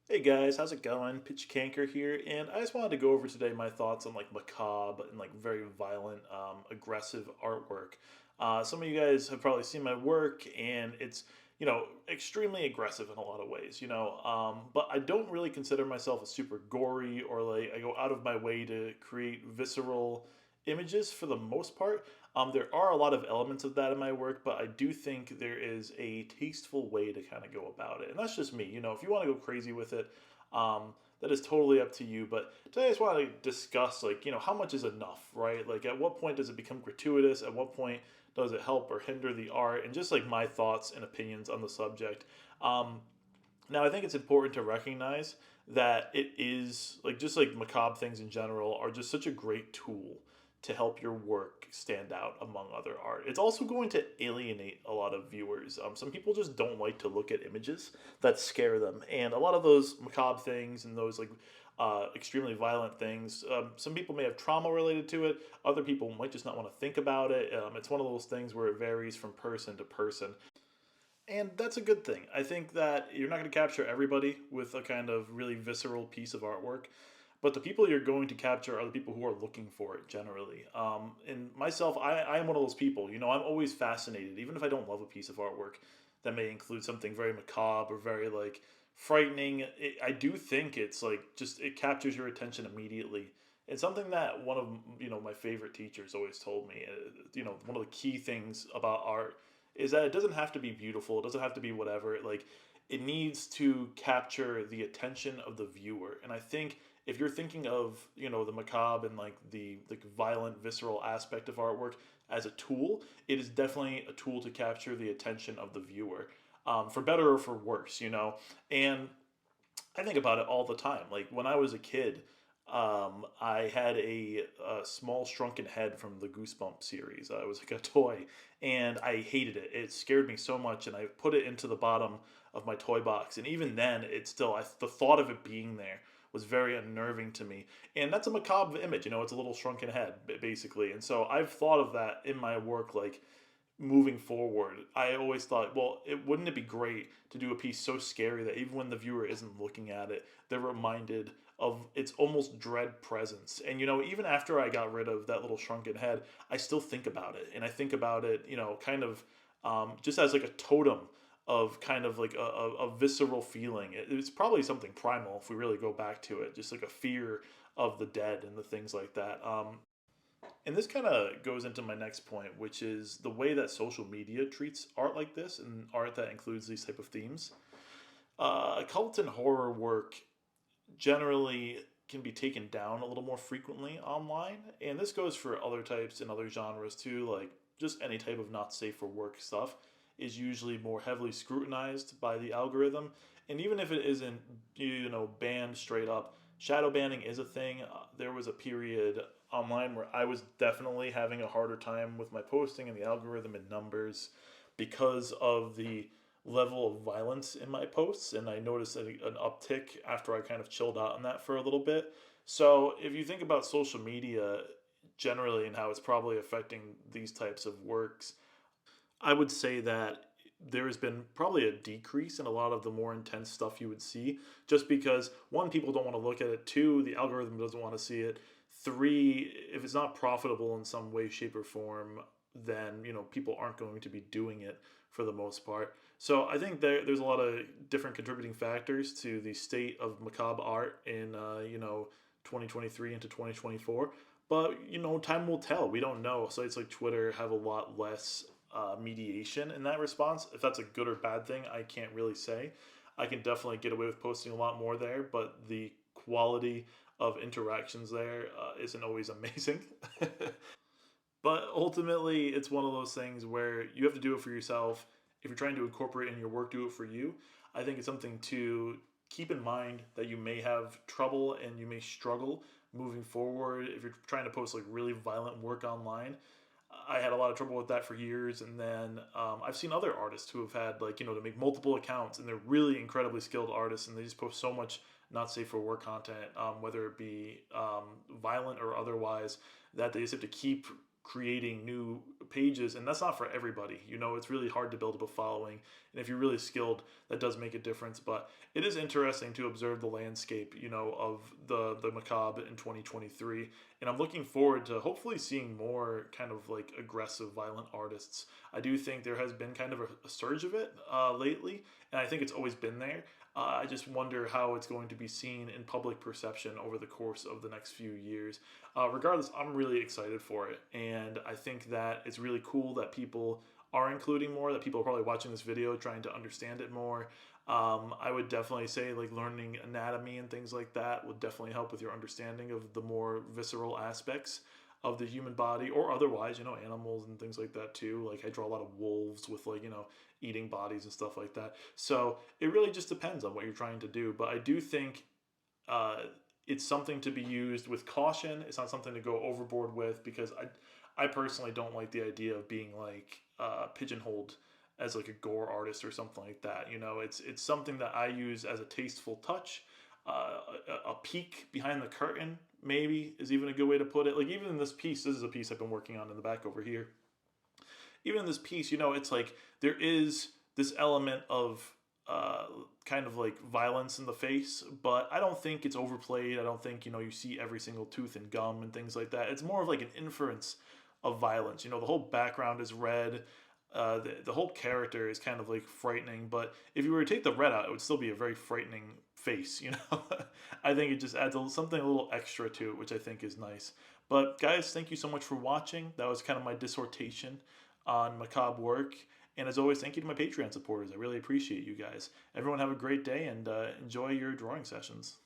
Hey guys, how's it going? Pitch Canker here, and I just wanted to go over today my thoughts on like macabre and like very violent, aggressive artwork. Some of you guys have probably seen my work, and it's extremely aggressive in a lot of ways. But I don't really consider myself a super gory or like I go out of my way to create visceral images for the most part. There are a lot of elements of that in my work, but I do think there is a tasteful way to kind of go about it. And that's just me. If you want to go crazy with it, that is totally up to you. But today I just want to discuss, like, how much is enough, right? Like, at what point does it become gratuitous? At what point does it help or hinder the art? And just like my thoughts and opinions on the subject. Um, Now, I think it's important to recognize that it is like just like macabre things in general are just such a great tool to help your work stand out among other art. It's also going to alienate a lot of viewers. Some people just don't like to look at images that scare them, and a lot of those macabre things and those like extremely violent things. Some people may have trauma related to it. Other people might just not want to think about it. It's one of those things where it varies from person to person. And that's a good thing. I think that you're not going to capture everybody with a kind of really visceral piece of artwork, but the people you're going to capture are the people who are looking for it generally. And myself, I am one of those people. I'm always fascinated, even if I don't love a piece of artwork that may include something very macabre or very like frightening. I do think it's like just it captures your attention immediately. It's something that one of my favorite teachers always told me. One of the key things about art is that it doesn't have to be beautiful. It doesn't have to be whatever. Like it needs to capture the attention of the viewer. And I think if you're thinking of the macabre and like the violent, visceral aspect of artwork as a tool, it is definitely a tool to capture the attention of the viewer, for better or for worse. And I think about it all the time. Like when I was a kid, I had a small shrunken head from the Goosebump series. It was like a toy, and I hated it. It scared me so much, and I put it into the bottom of my toy box. And even then, the thought of it being there was very unnerving to me. And that's a macabre image. It's a little shrunken head, basically. And so I've thought of that in my work, like moving forward. I always thought, well, wouldn't it be great to do a piece so scary that even when the viewer isn't looking at it, they're reminded of its almost dread presence. And even after I got rid of that little shrunken head, I still think about it, and I think about it, kind of just as like a totem of kind of like a visceral feeling. It's probably something primal if we really go back to it, just like a fear of the dead and the things like that. And this kind of goes into my next point, which is the way that social media treats art like this and art that includes these type of themes. Occult and horror work generally can be taken down a little more frequently online, and this goes for other types and other genres too. Like just any type of not safe for work stuff is usually more heavily scrutinized by the algorithm, and even if it isn't banned straight up, shadow banning is a thing. There was a period online where I was definitely having a harder time with my posting and the algorithm and numbers because of the level of violence in my posts, and I noticed an uptick after I kind of chilled out on that for a little bit. So if you think about social media generally and how it's probably affecting these types of works, I would say that there has been probably a decrease in a lot of the more intense stuff you would see, just because one, people don't want to look at it, two, the algorithm doesn't want to see it, three, if it's not profitable in some way, shape, or form, then people aren't going to be doing it for the most part. So I think there's a lot of different contributing factors to the state of macabre art in 2023 into 2024. But time will tell. We don't know. Sites like Twitter have a lot less mediation in that response. If that's a good or bad thing, I can't really say. I can definitely get away with posting a lot more there, but the quality of interactions there not always amazing. But ultimately, it's one of those things where you have to do it for yourself. If you're trying to incorporate in your work, do it for you. I think it's something to keep in mind that you may have trouble and you may struggle moving forward if you're trying to post like really violent work online. I had a lot of trouble with that for years, and then I've seen other artists who have had like to make multiple accounts, and they're really incredibly skilled artists, and they just post so much not safe for work content, whether it be violent or otherwise, that they just have to keep creating new pages, and that's not for everybody. You know, it's really hard to build up a following, and if you're really skilled, that does make a difference. But it is interesting to observe the landscape, you know, of the macabre in 2023, and I'm looking forward to hopefully seeing more kind of like aggressive, violent artists. I do think there has been kind of a surge of it lately, and I think it's always been there. I just wonder how it's going to be seen in public perception over the course of the next few years. Regardless, I'm really excited for it, and I think that it's really cool that people are including more. That people are probably watching this video trying to understand it more. I would definitely say like learning anatomy and things like that would definitely help with your understanding of the more visceral aspects of the human body, or otherwise, you know, animals and things like that too. Like I draw a lot of wolves with, like, you know, eating bodies and stuff like that. So it really just depends on what you're trying to do. But I do think uh, it's something to be used with caution. It's not something to go overboard with, because I personally don't like the idea of being like pigeonholed as like a gore artist or something like that. You know, it's something that I use as a tasteful touch, a peek behind the curtain. Maybe is even a good way to put it. Like even in this piece, this is a piece I've been working on in the back over here. Even in this piece, you know, it's like there is this element of uh, kind of like violence in the face, but I don't think it's overplayed. I don't think, you know, you see every single tooth and gum and things like that. It's more of like an inference of violence. You know, the whole background is red. The whole character is kind of like frightening, but if you were to take the red out, it would still be a very frightening face, you know? I think it just adds something a little extra to it, which I think is nice. But guys, thank you so much for watching. That was kind of my dissertation on macabre work. And as always, thank you to my Patreon supporters. I really appreciate you guys. Everyone have a great day, and enjoy your drawing sessions.